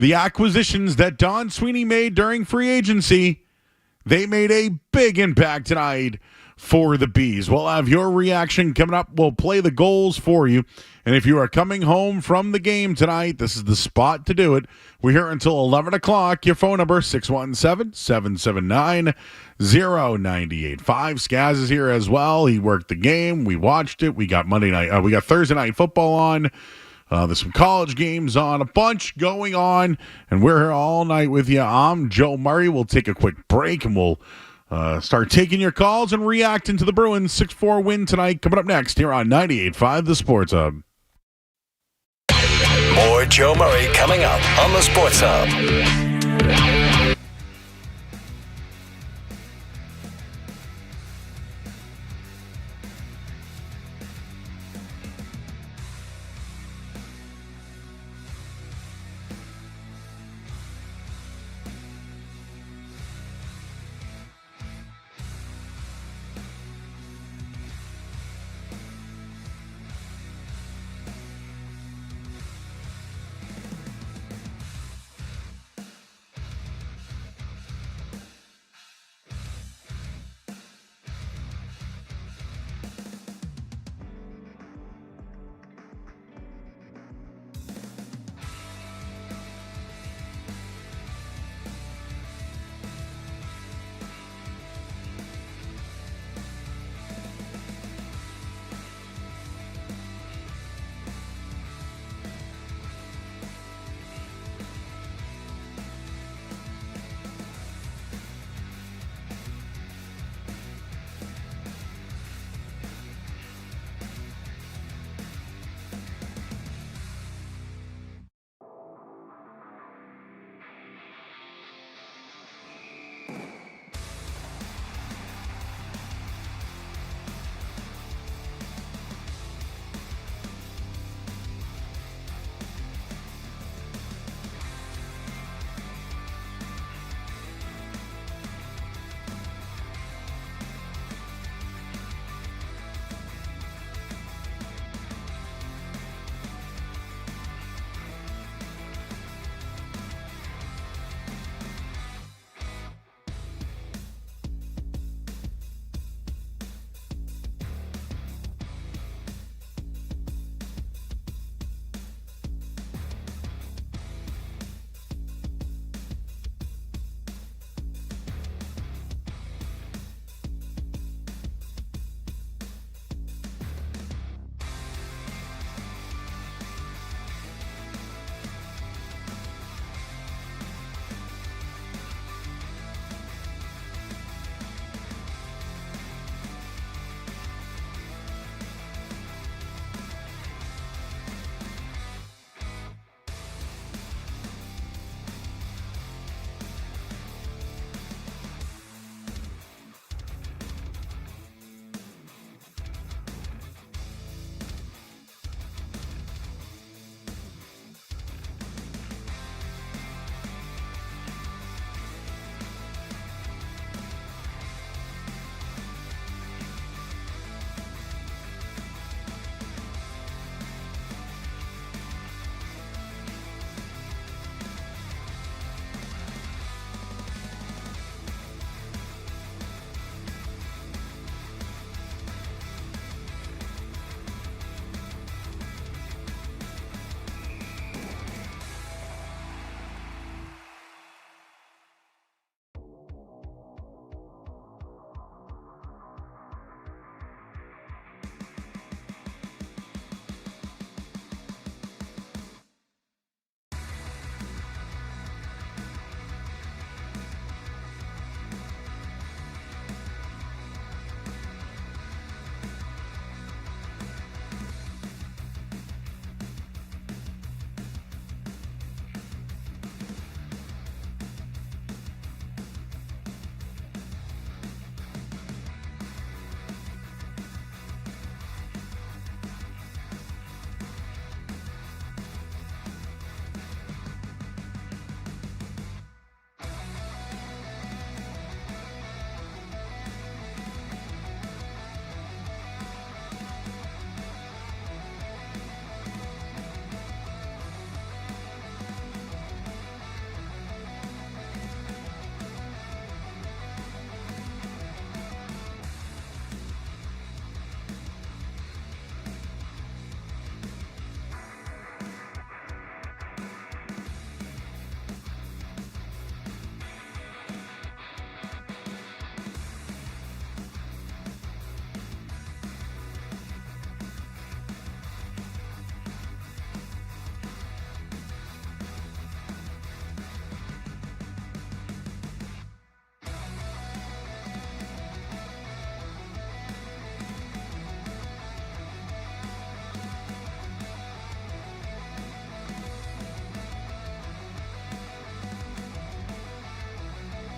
The acquisitions that Don Sweeney made during free agency, they made a big impact tonight for the Bees. We'll have your reaction coming up. We'll play the goals for you. And if you are coming home from the game tonight, this is the spot to do it. We're here until 11 o'clock. Your phone number, 617-779-0985. Skaz is here as well. He worked the game. We watched it. We got we got Thursday night football on. There's some college games on, a bunch going on, and we're here all night with you. I'm Joe Murray. We'll take a quick break, and we'll start taking your calls and reacting to the Bruins' 6-4 win tonight. Coming up next here on 98.5 The Sports Hub. More Joe Murray coming up on the Sports Hub.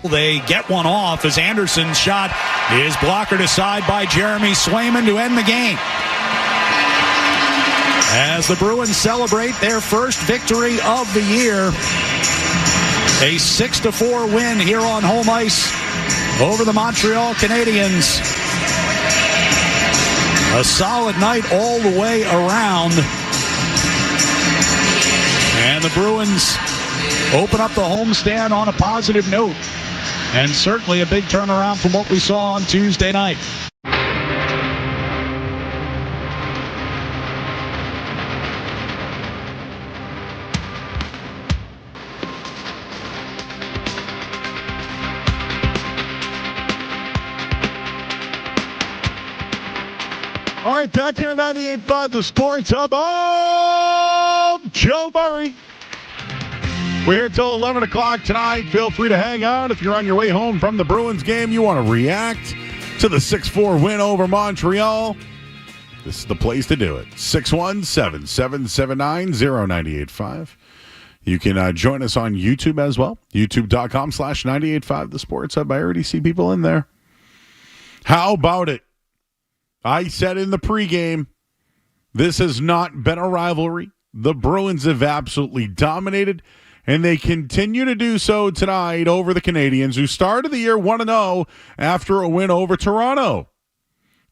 They get one off as Anderson's shot is blockered aside by Jeremy Swayman to end the game. As the Bruins celebrate their first victory of the year, a 6-4 win here on home ice over the Montreal Canadiens. A solid night all the way around. And the Bruins open up the homestand on a positive note. And certainly a big turnaround from what we saw on Tuesday night. All right, back here at 98.5, the Sports Hub. Oh, Joe Murray. We're here till 11 o'clock tonight. Feel free to hang out. If you're on your way home from the Bruins game, you want to react to the 6-4 win over Montreal, this is the place to do it. 617-779-0985. You can join us on YouTube as well. YouTube.com/985, the Sports Hub. I already see people in there. How about it? I said in the pregame, this has not been a rivalry. The Bruins have absolutely dominated, and they continue to do so tonight over the Canadiens, who started the year 1-0 after a win over Toronto. Of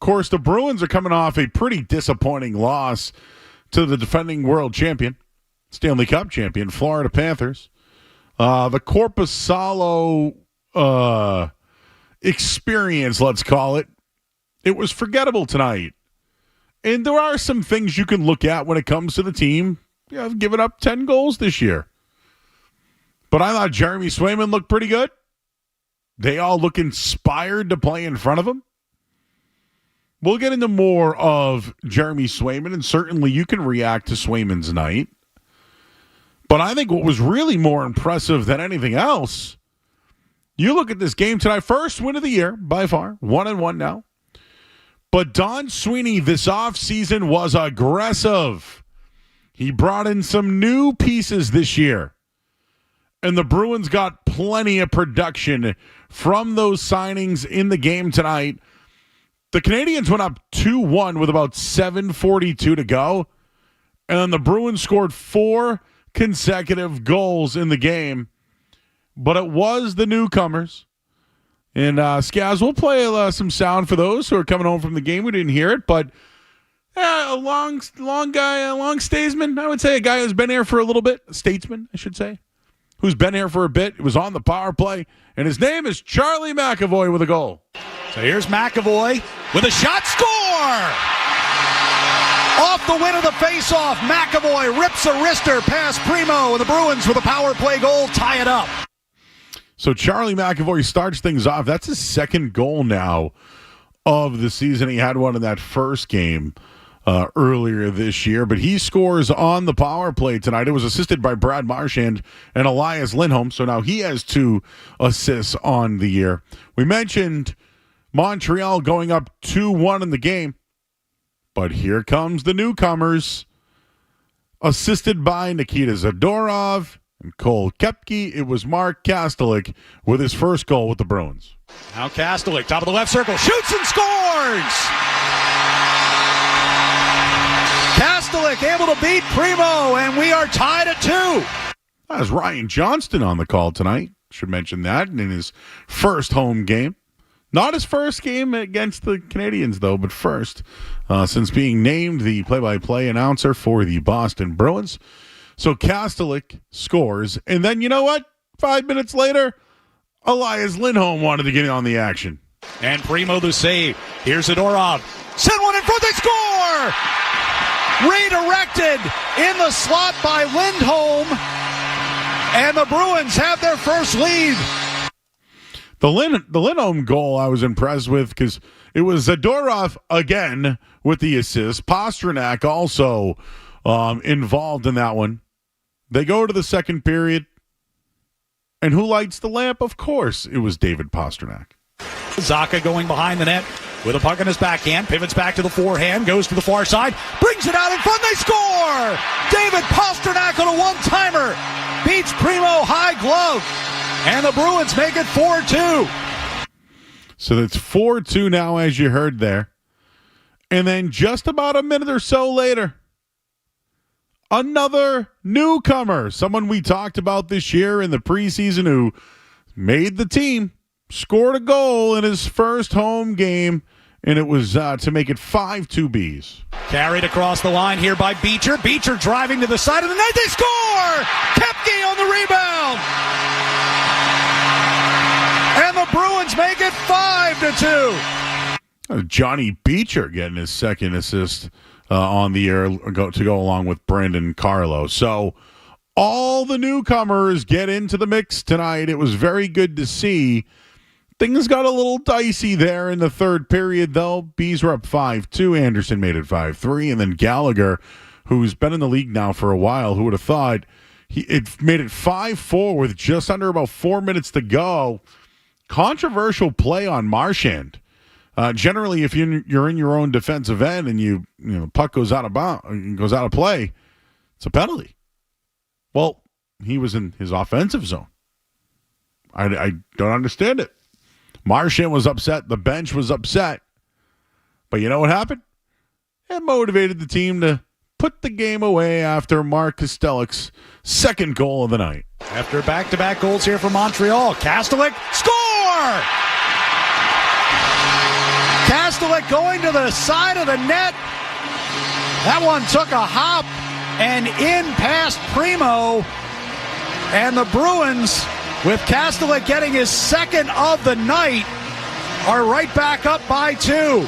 course, the Bruins are coming off a pretty disappointing loss to the defending world champion, Stanley Cup champion, Florida Panthers. The Korpisalo experience, let's call it, it was forgettable tonight. And there are some things you can look at when it comes to the team. I've given up 10 goals this year. But I thought Jeremy Swayman looked pretty good. They all look inspired to play in front of him. We'll get into more of Jeremy Swayman, and certainly you can react to Swayman's night. But I think what was really more impressive than anything else, you look at this game tonight, first win of the year by far, 1-1 now. But Don Sweeney this offseason was aggressive. He brought in some new pieces this year. And the Bruins got plenty of production from those signings in the game tonight. The Canadiens went up 2-1 with about 7:42 to go. And then the Bruins scored 4 consecutive goals in the game. But it was the newcomers. And Skaz, we'll play some sound for those who are coming home from the game. We didn't hear it, but a long guy, a long statesman. I would say a guy who's been here for a little bit, a statesman, I should say, who's been here for a bit. It was on the power play, and his name is Charlie McAvoy with a goal. So here's McAvoy with a shot, score! Off the win of the faceoff, McAvoy rips a wrister past Primo, and the Bruins with a power play goal tie it up. So Charlie McAvoy starts things off. That's his second goal now of the season. He had one in that first game earlier this year, but he scores on the power play tonight. It was assisted by Brad Marchand and Elias Lindholm, so now he has 2 assists on the year. We mentioned Montreal going up 2-1 in the game, but here comes the newcomers, assisted by Nikita Zadorov and Cole Koepke. It was Mark Kastelik with his first goal with the Bruins. Now Kastelik, top of the left circle, shoots and scores! Kastelik able to beat Primo, and we are tied at 2. That was Ryan Johnston on the call tonight. Should mention that in his first home game. Not his first game against the Canadiens, though, but first, since being named the play-by-play announcer for the Boston Bruins. So Kastelik scores, and then you know what? 5 minutes later, Elias Lindholm wanted to get in on the action. And Primo the save. Here's Zadorov. Send one in front, they score! Redirected in the slot by Lindholm, and the Bruins have their first lead. The Lindholm goal I was impressed with because it was Zadorov again with the assist. Pastrnak also involved in that one. They go to the second period, and who lights the lamp? Of course, it was David Pastrnak. Zacha going behind the net with a puck in his backhand, pivots back to the forehand, goes to the far side, brings it out in front, they score! David Pastrnak on a one-timer. beats Primo high glove. And the Bruins make it 4-2. So that's 4-2 now, as you heard there. And then just about a minute or so later, another newcomer, someone we talked about this year in the preseason who made the team, scored a goal in his first home game, and it was to make it 5-2 Bees. Carried across the line here by Beecher. Beecher driving to the side of the net. They score! Koepke on the rebound! And the Bruins make it 5-2. Johnny Beecher getting his second assist on the year to go along with Brandon Carlo. So all the newcomers get into the mix tonight. It was very good to see. Things got a little dicey there in the third period, though. Bees were up 5-2. Anderson made it 5-3. And then Gallagher, who's been in the league now for a while, who would have thought it made it 5-4 with just under about 4 minutes to go. Controversial play on Marchand. Generally, if you're in your own defensive end and puck goes out of play, it's a penalty. Well, he was in his offensive zone. I don't understand it. Marchand was upset. The bench was upset. But you know what happened? It motivated the team to put the game away after Mark Kostelik's second goal of the night. After back-to-back goals here for Montreal, Kastelik score! Kastelik going to the side of the net. That one took a hop and in past Primo. And the Bruins, with Kastelik getting his second of the night, are right back up by 2.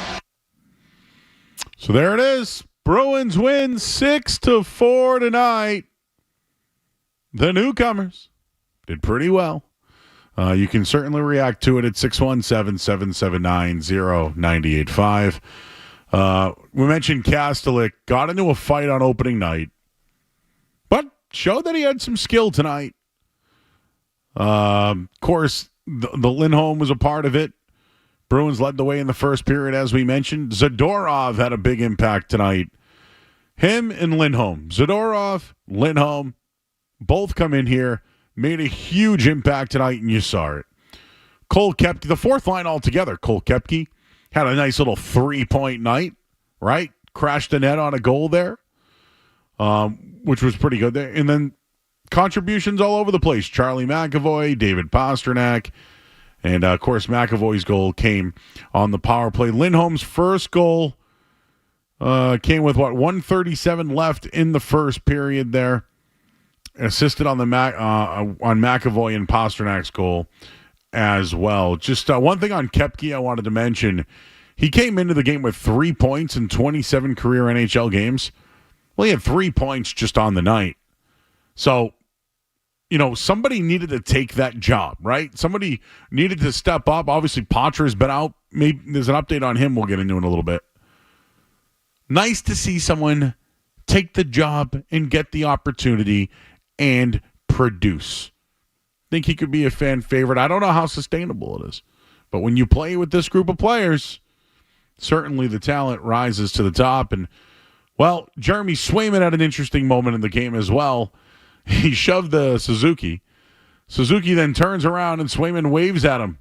So there it is. Bruins win 6-4 tonight. The newcomers did pretty well. You can certainly react to it at 617-779-0985. We mentioned Kastelik got into a fight on opening night, but showed that he had some skill tonight. Of course, the Lindholm was a part of it. Bruins led the way in the first period, as we mentioned. Zadorov had a big impact tonight. Him and Lindholm. Zadorov, Lindholm, both come in here, made a huge impact tonight, and you saw it. Cole Koepke, the fourth line altogether, Cole Koepke, had a nice little 3-point night, right? Crashed the net on a goal there, which was pretty good there. And then contributions all over the place. Charlie McAvoy, David Pastrnak, and, of course, McAvoy's goal came on the power play. Lindholm's first goal came with, 1:37 left in the first period there. Assisted on the on McAvoy and Pasternak's goal as well. Just one thing on Koepke I wanted to mention. He came into the game with 3 points in 27 career NHL games. Well, he had 3 points just on the night. So, somebody needed to take that job, right? Somebody needed to step up. Obviously, Patra's been out. Maybe there's an update on him we'll get into in a little bit. Nice to see someone take the job and get the opportunity and produce. Think he could be a fan favorite. I don't know how sustainable it is. But when you play with this group of players, certainly the talent rises to the top. And, well, Jeremy Swayman had an interesting moment in the game as well. He shoved the Suzuki. Suzuki then turns around and Swayman waves at him.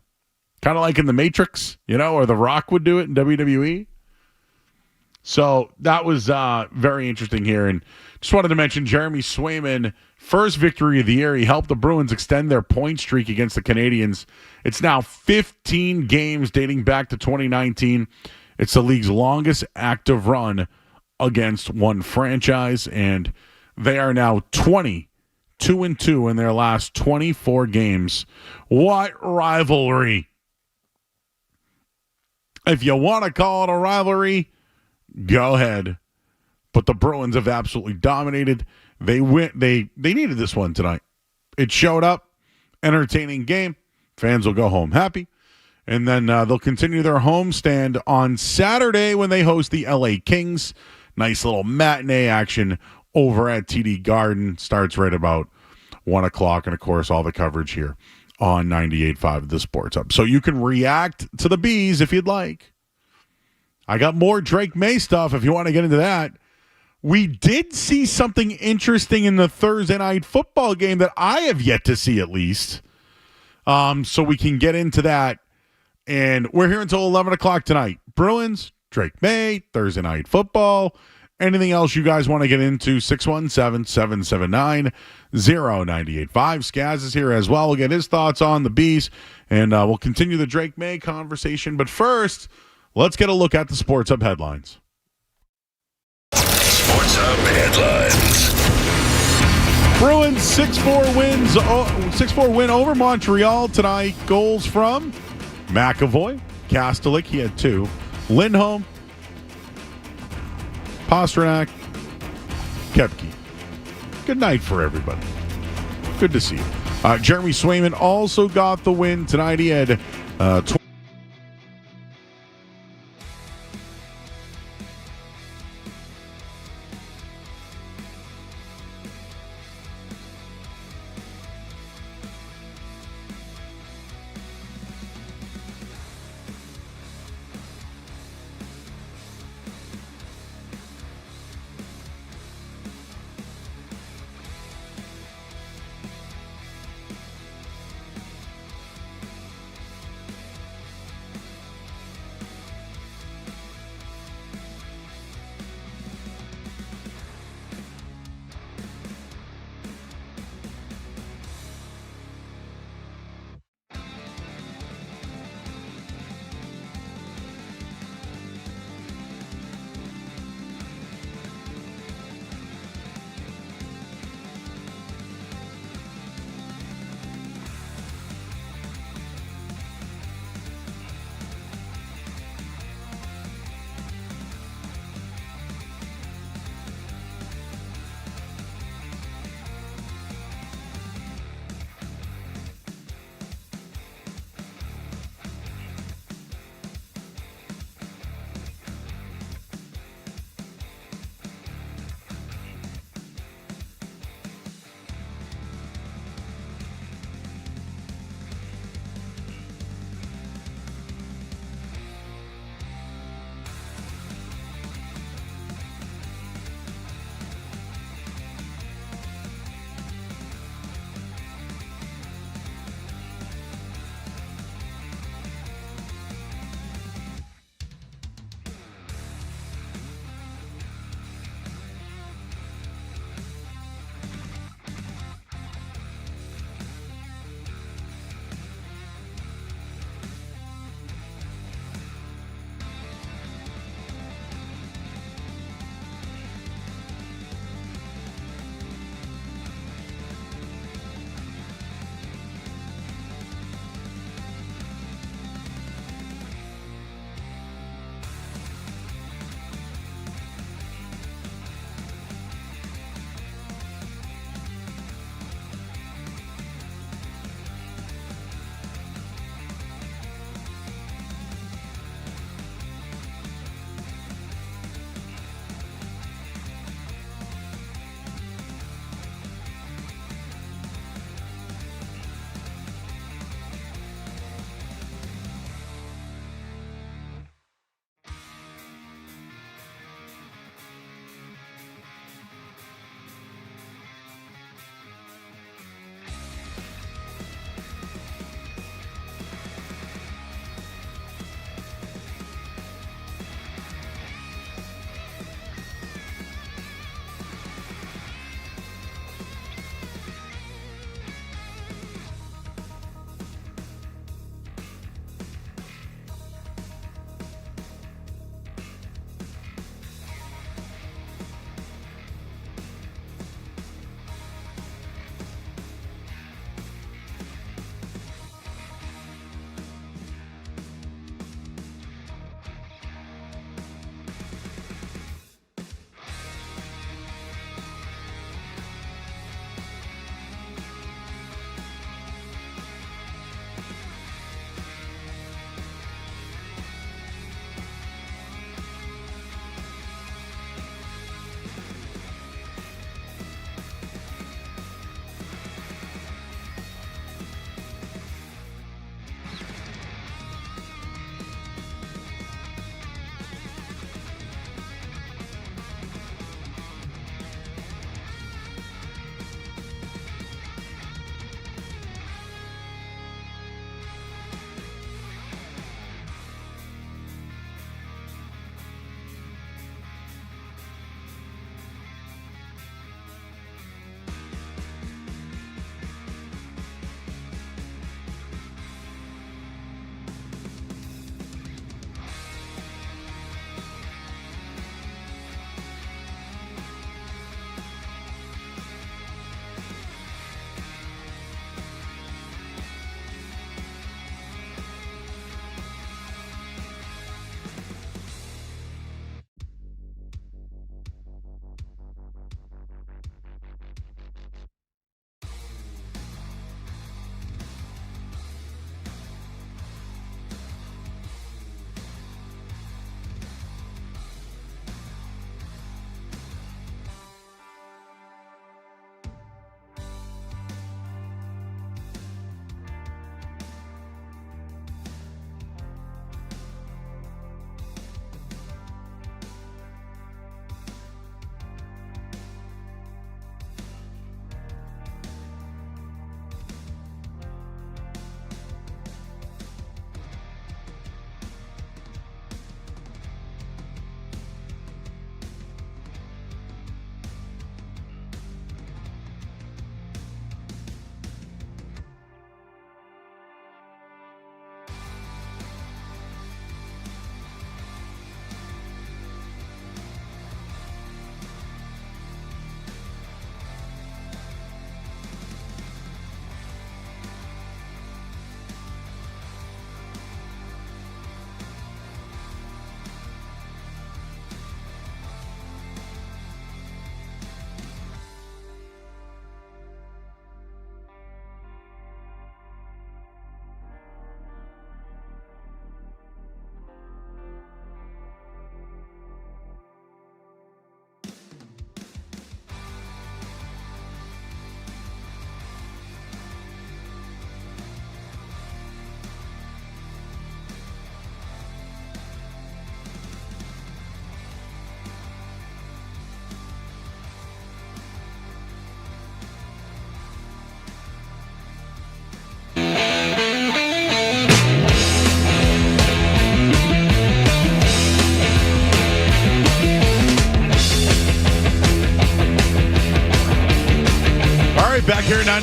Kind of like in The Matrix, or The Rock would do it in WWE. So that was very interesting here. And just wanted to mention Jeremy Swayman, first victory of the year. He helped the Bruins extend their point streak against the Canadiens. It's now 15 games dating back to 2019. It's the league's longest active run against one franchise, and they are now 22-2 in their last 24 games. What rivalry! If you want to call it a rivalry, go ahead. But the Bruins have absolutely dominated. They needed this one tonight. It showed up. Entertaining game. Fans will go home happy. And then they'll continue their homestand on Saturday when they host the LA Kings. Nice little matinee action over at TD Garden. Starts right about 1 o'clock. And, of course, all the coverage here on 98.5 The Sports Hub. So you can react to the Bees if you'd like. I got more Drake May stuff if you want to get into that. We did see something interesting in the Thursday night football game that I have yet to see, at least. So we can get into that. And we're here until 11 o'clock tonight. Bruins, Drake Maye, Thursday night football. Anything else you guys want to get into? 617-779-0985. Skaz is here as well. We'll get his thoughts on the Bees, and we'll continue the Drake Maye conversation. But first, let's get a look at the Sports Hub headlines. Sports Hub headlines. Bruins 6-4 win over Montreal tonight. Goals from McAvoy, Kastelik, he had 2. Lindholm, Pastrnak, Kepke. Good night for everybody. Good to see you. Jeremy Swayman also got the win tonight. He had 20.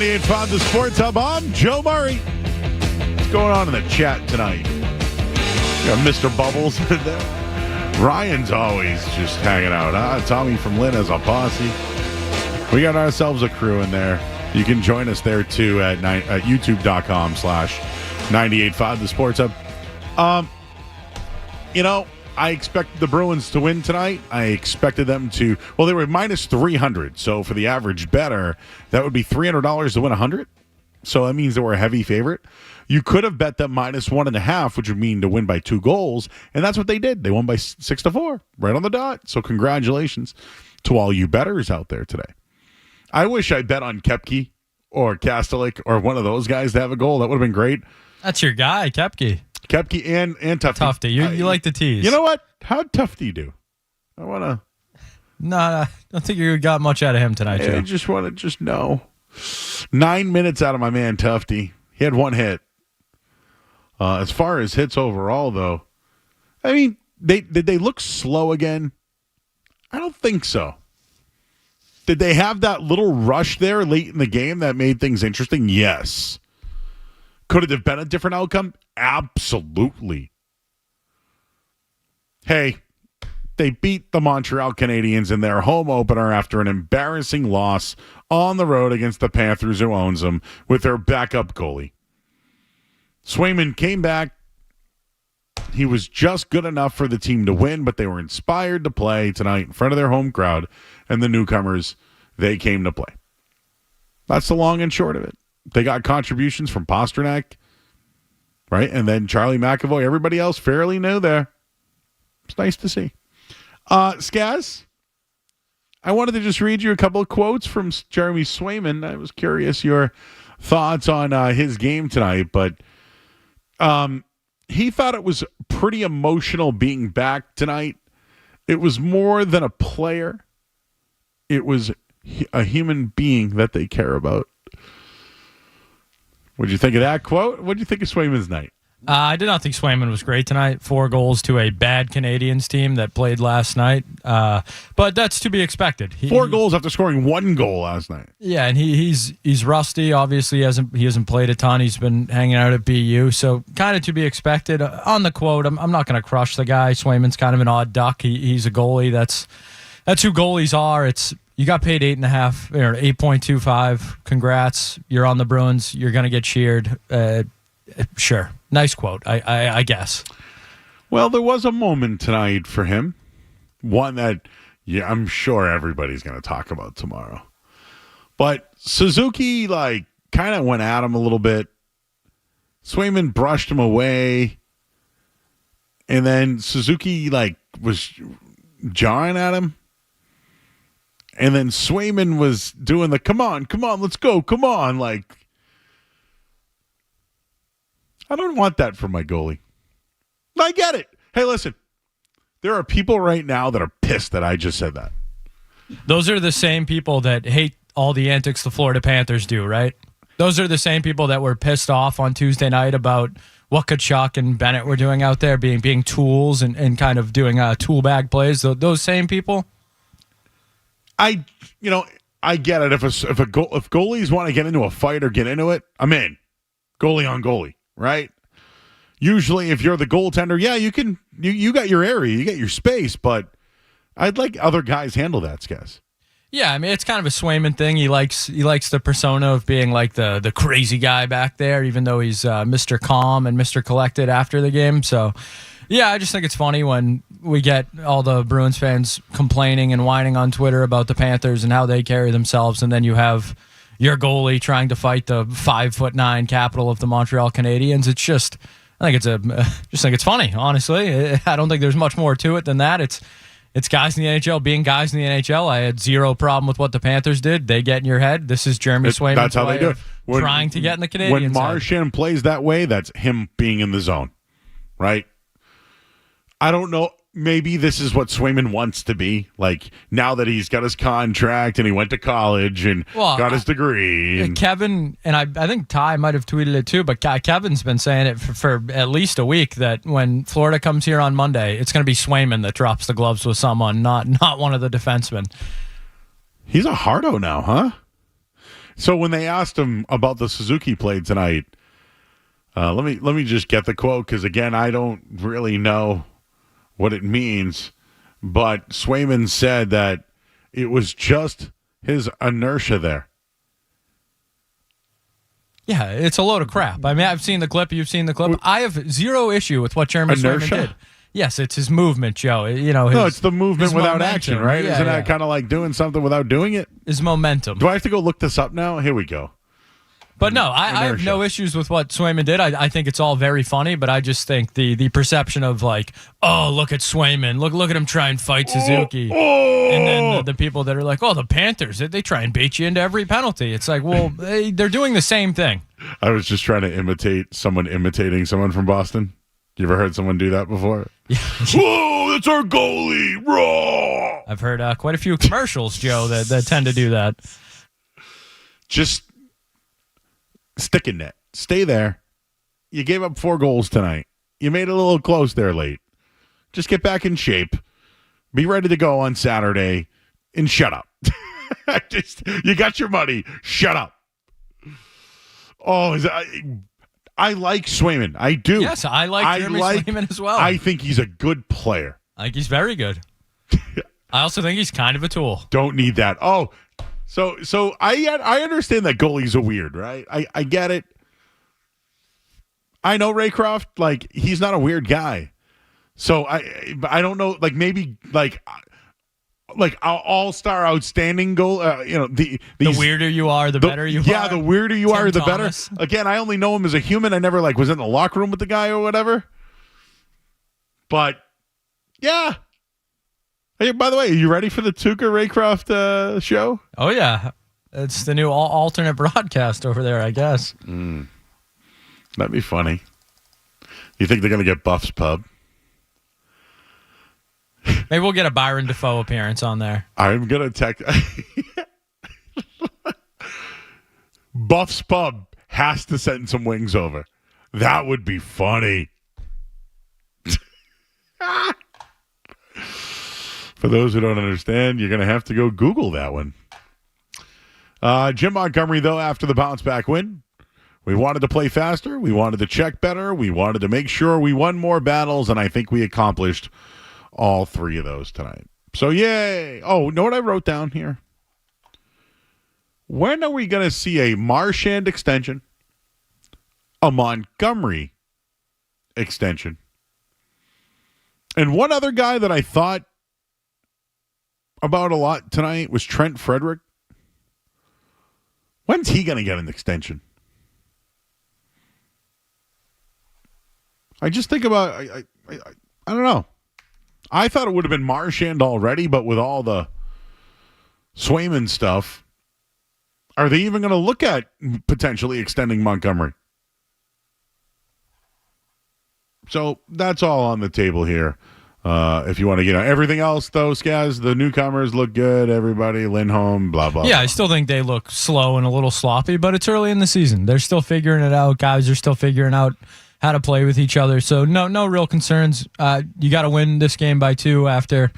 98.5 The Sports Hub. I'm Joe Murray. What's going on in the chat tonight? We got Mr. Bubbles in there. Ryan's always just hanging out. Tommy from Lynn has a posse. We got ourselves a crew in there. You can join us there too at youtube.com/98.5 The Sports Hub. I expected the Bruins to win tonight. I expected them to. Well, they were minus 300. So for the average bettor, that would be $300 to win 100. So that means they were a heavy favorite. You could have bet them minus 1.5, which would mean to win by 2 goals. And that's what they did. They won by 6-4, right on the dot. So congratulations to all you bettors out there today. I wish I bet on Kepke or Kastelik or one of those guys to have a goal. That would have been great. That's your guy, Kepke. Kepke and Tufty. Tufty. You like the tease. You know what? How'd Tufty do? I want to. No, I don't think you got much out of him tonight, Joe. I just want to know. 9 minutes out of my man Tufty. He had 1 hit. As far as hits overall, though, I mean, did they look slow again? I don't think so. Did they have that little rush there late in the game that made things interesting? Yes. Could it have been a different outcome? Absolutely. Hey, they beat the Montreal Canadiens in their home opener after an embarrassing loss on the road against the Panthers, who owns them, with their backup goalie. Swayman came back. He was just good enough for the team to win, but they were inspired to play tonight in front of their home crowd, and the newcomers, they came to play. That's the long and short of it. They got contributions from Pasternak, right? And then Charlie McAvoy. Everybody else fairly new there. It's nice to see. Skaz, I wanted to just read you a couple of quotes from Jeremy Swayman. I was curious your thoughts on his game tonight, but he thought it was pretty emotional being back tonight. It was more than a player. It was a human being that they care about. What did you think of that quote? What did you think of Swayman's night? I did not think Swayman was great tonight. 4 goals to a bad Canadiens team that played last night. But that's to be expected. 4 goals after scoring 1 goal last night. Yeah, and he's rusty. Obviously, he hasn't played a ton. He's been hanging out at BU, so kind of to be expected. On the quote, I'm not going to crush the guy. Swayman's kind of an odd duck. He's a goalie. That's who goalies are. You got paid 8.5 or 8.25. Congrats. You're on the Bruins. You're going to get cheered. Sure. Nice quote, I guess. Well, there was a moment tonight for him. One that I'm sure everybody's going to talk about tomorrow. But Suzuki, kind of went at him a little bit. Swayman brushed him away. And then Suzuki, was jawing at him. And then Swayman was doing the, come on, let's go, come on, I don't want that from my goalie. I get it. Hey, listen. There are people right now that are pissed that I just said that. Those are the same people that hate all the antics the Florida Panthers do, right? Those are the same people that were pissed off on Tuesday night about what Kachuk and Bennett were doing out there, being tools and kind of doing tool bag plays. Those same people. I get it. If goalies want to get into a fight or get into it, I'm in. Goalie on goalie. Right? Usually if you're the goaltender, yeah, you got your area, you got your space, but I'd like other guys handle that, Skaz. Yeah, I mean, it's kind of a Swayman thing. He likes the persona of being like the crazy guy back there, even though he's Mr. Calm and Mr. Collected after the game. So, yeah, I just think it's funny when we get all the Bruins fans complaining and whining on Twitter about the Panthers and how they carry themselves, and then you have your goalie trying to fight the 5'9" capital of the Montreal Canadiens. It's just, I think it's funny, honestly. I don't think there's much more to it than that. It's guys in the NHL being guys in the NHL. I had zero problem with what the Panthers did. They get in your head. This is Jeremy Swayman. That's how they do it. Trying to get in the Canadiens. When Marchand plays that way, that's him being in the zone, right? I don't know. Maybe this is what Swayman wants to be. Now that he's got his contract and he went to college and got his degree. Kevin, and I think Ty might have tweeted it too, but Kevin's been saying it for at least a week that when Florida comes here on Monday, it's going to be Swayman that drops the gloves with someone, not one of the defensemen. He's a hardo now, huh? So when they asked him about the Suzuki play tonight, let me just get the quote because again I don't really know what it means, but Swayman said that it was just his inertia there. Yeah, it's a load of crap. I mean, I've seen the clip. You've seen the clip. I have zero issue with what Chairman Swayman did. Yes, it's his movement, Joe. No, it's the movement without momentum. action, right? Isn't that kind of like doing something without doing it? His momentum. Do I have to go look this up now? Here we go. But no, I have no issues with what Swayman did. I think it's all very funny, but I just think the perception of like, oh, look at Swayman. Look at him try and fight Suzuki. And then the people that are like, oh, the Panthers, they try and bait you into every penalty. It's like, well, they're doing the same thing. I was just trying to imitate someone imitating someone from Boston. You ever heard someone do that before? Whoa, that's our goalie. Raw. I've heard quite a few commercials, Joe, that tend to do that. Just stick in net. Stay there. You gave up 4 goals tonight. You made it a little close there late. Just get back in shape. Be ready to go on Saturday and shut up. You got your money. Shut up. Oh, I like Swayman. I do. Yes, I like Jeremy Swayman as well. I think he's a good player. I think he's very good. I also think he's kind of a tool. Don't need that. Oh, so I understand that goalies are weird, right? I get it. I know Raycroft, like he's not a weird guy. So I don't know, like maybe like all-star outstanding goal. The weirder you are, the better you are. Yeah, the weirder you are, the Thomas. better. Again, I only know him as a human. I never was in the locker room with the guy or whatever. But yeah. Hey, by the way, are you ready for the Tuca Raycroft show? Oh yeah, it's the new alternate broadcast over there, I guess. That'd be funny. You think they're gonna get Buff's Pub? Maybe we'll get a Byron Dafoe appearance on there. I'm going to text. Buff's Pub has to send some wings over. That would be funny. For those who don't understand, you're going to have to go Google that one. Jim Montgomery, though, after the bounce-back win, we wanted to play faster. We wanted to check better. We wanted to make sure we won more battles, and I think we accomplished all 3 of those tonight. So, yay. Oh, know what I wrote down here? When are we going to see a Marchand extension, a Montgomery extension, and one other guy that I thought about a lot tonight was Trent Frederick. When's he going to get an extension? I just think about, I don't know. I thought it would have been Marchand already, but with all the Swayman stuff, are they even going to look at potentially extending Montgomery? So that's all on the table here. If you want to get on everything else, though, Skaz, the newcomers look good. Everybody, Lindholm, blah, blah, Yeah, blah. I still think they look slow and a little sloppy, but it's early in the season. They're still figuring it out. Guys are still figuring out how to play with each other. So no real concerns. You got to win this game by 2 after,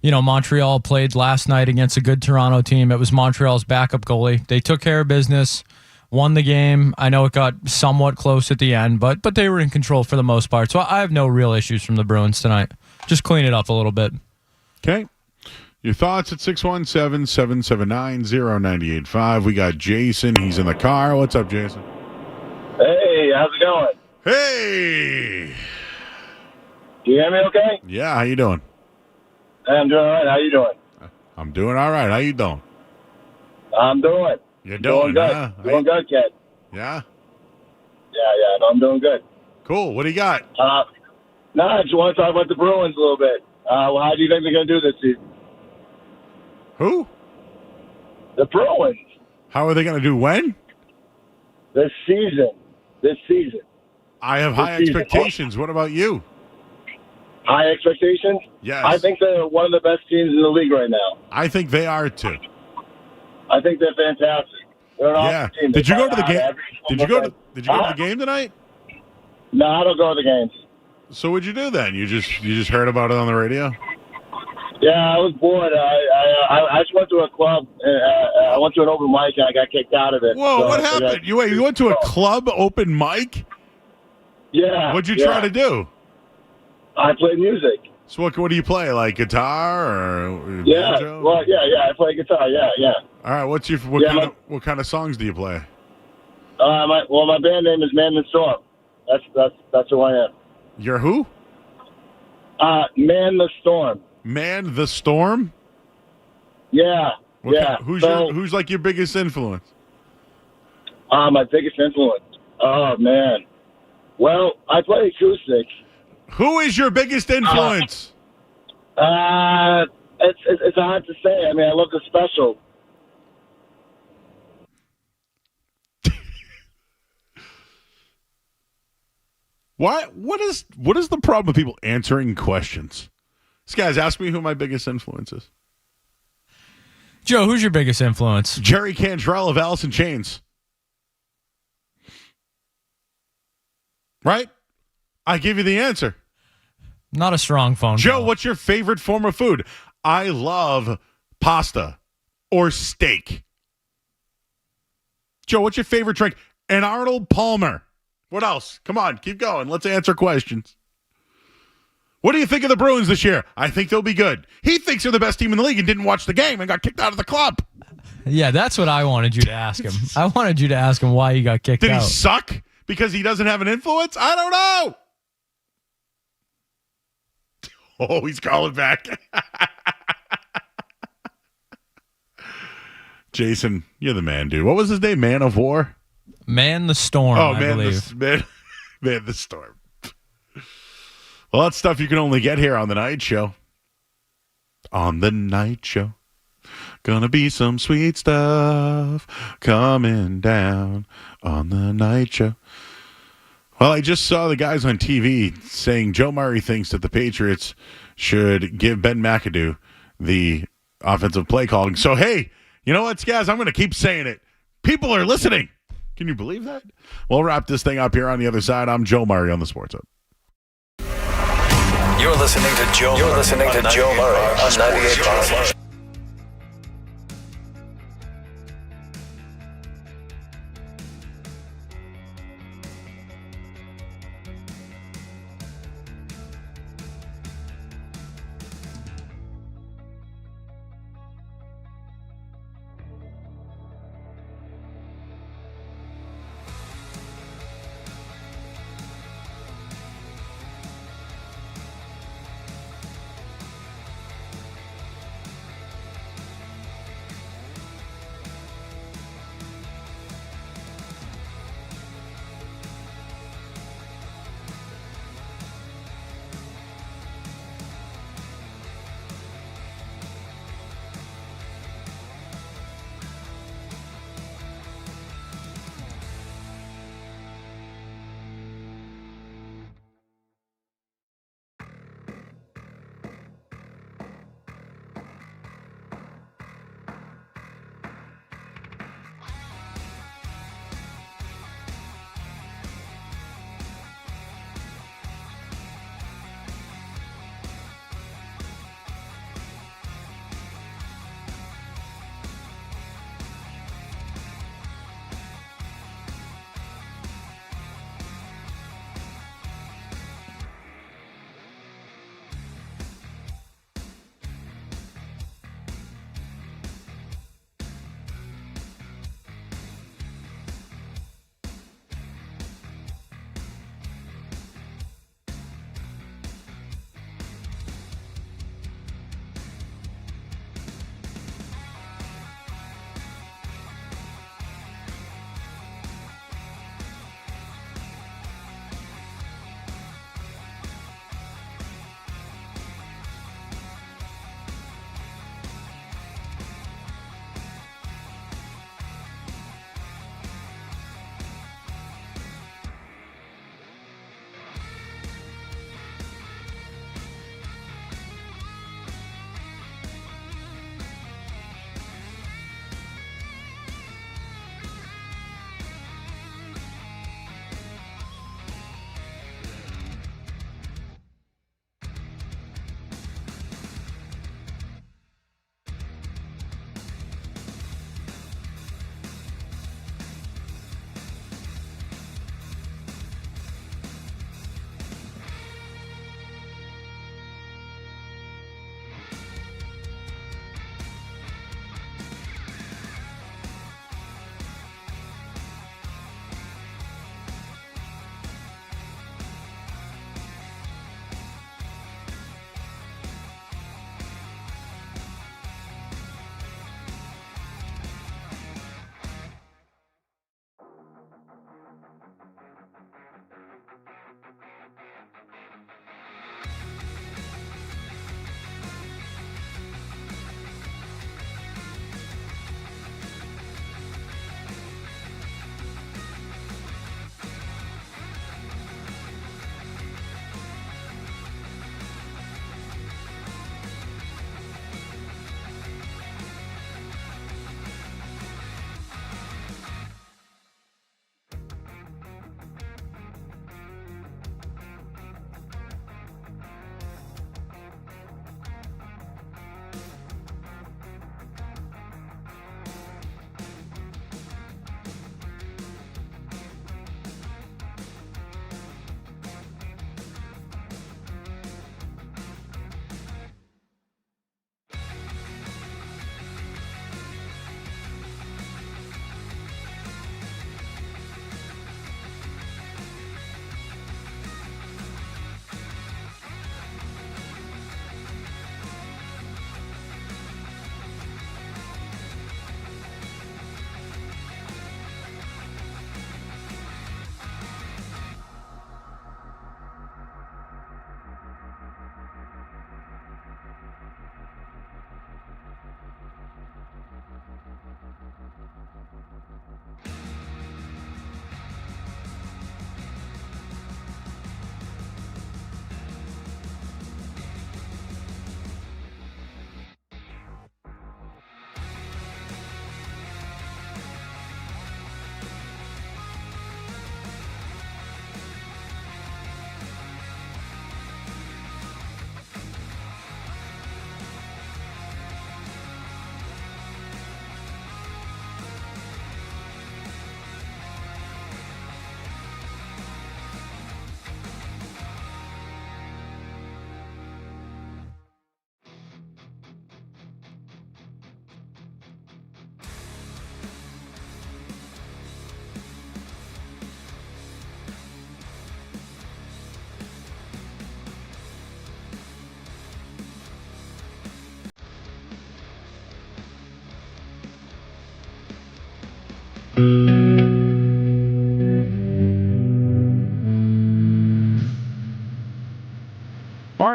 Montreal played last night against a good Toronto team. It was Montreal's backup goalie. They took care of business, won the game. I know it got somewhat close at the end, but they were in control for the most part. So I have no real issues from the Bruins tonight. Just clean it up a little bit. Okay. Your thoughts at 617-779-0985. We got Jason. He's in the car. What's up, Jason? Hey, how's it going? Hey. Do you hear me okay? Yeah, how you doing? I'm doing all right. How you doing? I'm doing all right. How you doing? I'm doing. You're doing good. huh? Doing good, kid. Yeah? Yeah. No, I'm doing good. Cool. What do you got? I just want to talk about the Bruins a little bit. How do you think they're going to do this season? Who? The Bruins. How are they going to do when? This season. I have high expectations. What about you? High expectations? Yes. I think they're one of the best teams in the league right now. I think they are too. I think they're fantastic. They're an awesome team. Did you go to the game? Did you go to Huh? the game tonight? No, I don't go to the games. So what'd you do then? You just heard about it on the radio? Yeah, I was bored. I just went to a club. I went to an open mic and I got kicked out of it. Whoa, So what I got- happened? You went to a club open mic? Yeah. What'd you try to do? I play music. So what do you play? Like guitar or Yeah. banjo? Well, yeah. I play guitar. Yeah. All right, what kind of songs do you play? My band name is Man the Storm. That's who I am. You're who? Man the Storm. Man the Storm? Yeah. Who's like your biggest influence? My biggest influence. Oh man. Well, I play acoustic. Who is your biggest influence? It's hard to say. I mean, I look special. What is the problem with people answering questions? This guy's asked me who my biggest influence is. Joe, who's your biggest influence? Jerry Cantrell of Alice in Chains. Right? I give you the answer. Not a strong phone Joe, call. what's your favorite form of food? I love pasta or steak. Joe, what's your favorite drink? An Arnold Palmer. What else? Come on, keep going. Let's answer questions. What do you think of the Bruins this year? I think they'll be good. He thinks they're the best team in the league and didn't watch the game and got kicked out of the club. Yeah, that's what I wanted you to ask him. I wanted you to ask him why he got kicked Did out. he suck because he doesn't have an influence? I don't know. Oh, he's calling back. Jason, you're the man, dude. What was his name? Man of War? Man the Storm, I believe. Man the Storm. Well, that's stuff you can only get here on the night show. On the night show. Gonna be some sweet stuff coming down on the night show. Well, I just saw the guys on TV saying Joe Murray thinks that the Patriots should give Ben McAdoo the offensive play calling. So, hey, you know what, guys? I'm going to keep saying it. People are listening. Can you believe that? We'll wrap this thing up here on the other side. I'm Joe Murray on the Sports Hub. You're listening to Joe Murray on 98.5.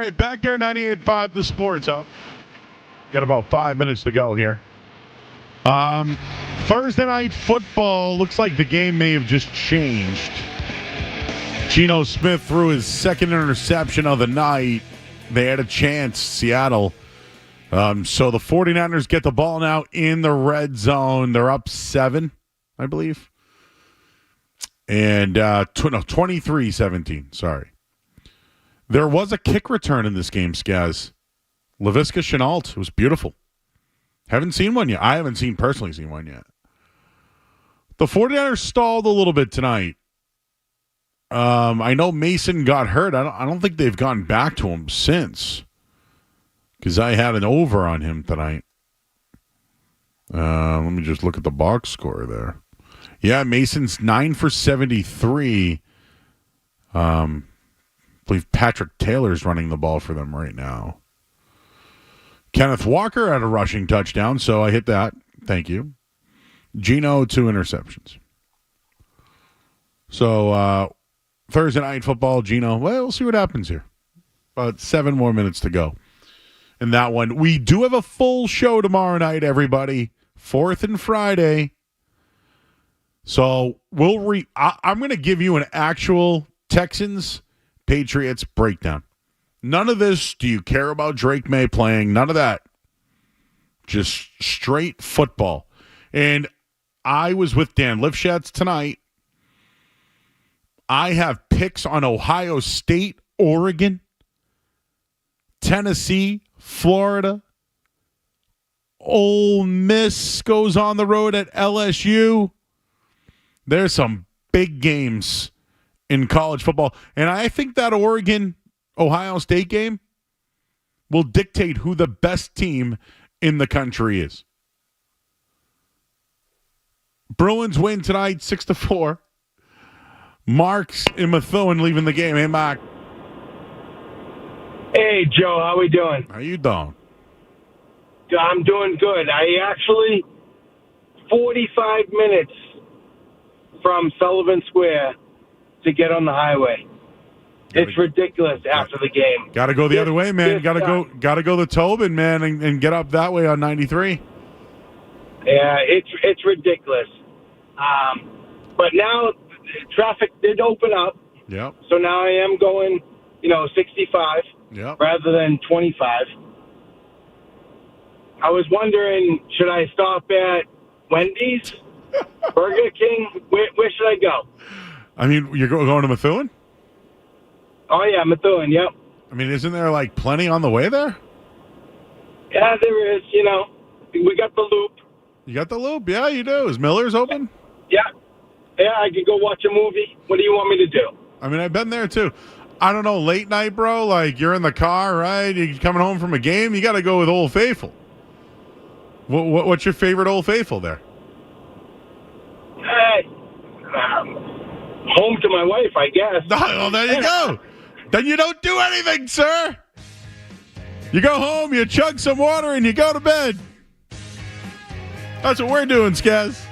right, back here, 98.5 The Sports Hub. Got about 5 minutes to go here. Thursday night football, looks like the game may have just changed. Geno Smith threw his second interception of the night. They had a chance, Seattle. So the 49ers get the ball now in the red zone. They're up 7, I believe. And 23-17, sorry. There was a kick return in this game, Skaz. Laviska Shenault. It was beautiful. Haven't seen one yet. I haven't personally seen one yet. The 49ers stalled a little bit tonight. I know Mason got hurt. I don't think they've gone back to him since. Because I had an over on him tonight. Let me just look at the box score there. Yeah, Mason's 9 for 73. I believe Patrick Taylor's running the ball for them right now. Kenneth Walker had a rushing touchdown, so I hit that. Thank you. Geno, 2 interceptions. So Thursday night football, Geno. Well, we'll see what happens here. About 7 more minutes to go in that one. We do have a full show tomorrow night, everybody. 4th and Friday. So I'm going to give you an actual Texans-Patriots breakdown. None of this, do you care about Drake Maye playing? None of that. Just straight football. And I was with Dan Lifshatz tonight. I have picks on Ohio State, Oregon, Tennessee, Florida. Ole Miss goes on the road at LSU. There's some big games in college football. And I think that Oregon-Ohio State game will dictate who the best team in the country is. Bruins win tonight, 6-4. Mark's in Methuen leaving the game. Hey, Mark. Hey, Joe. How we doing? How you doing? I'm doing good. I actually 45 minutes from Sullivan Square to get on the highway. It's ridiculous after the game. Got to go the other way, man. Got to go to Tobin, man, and get up that way on 93. Yeah, it's ridiculous. But now traffic did open up. Yep. So now I am going, 65 rather than 25. I was wondering, should I stop at Wendy's, Burger King? Where should I go? I mean, you're going to Methuen? Oh, yeah, Methuen, yep. I mean, isn't there, plenty on the way there? Yeah, there is, We got the Loop. You got the Loop? Yeah, you do. Is Miller's open? Yeah. Yeah, I could go watch a movie. What do you want me to do? I mean, I've been there, too. I don't know, late night, bro? You're in the car, right? You're coming home from a game? You got to go with Old Faithful. What's your favorite Old Faithful there? Home to my wife, I guess. Well, there you go. Then you don't do anything, sir. You go home, you chug some water, and you go to bed. That's what we're doing, Skaz.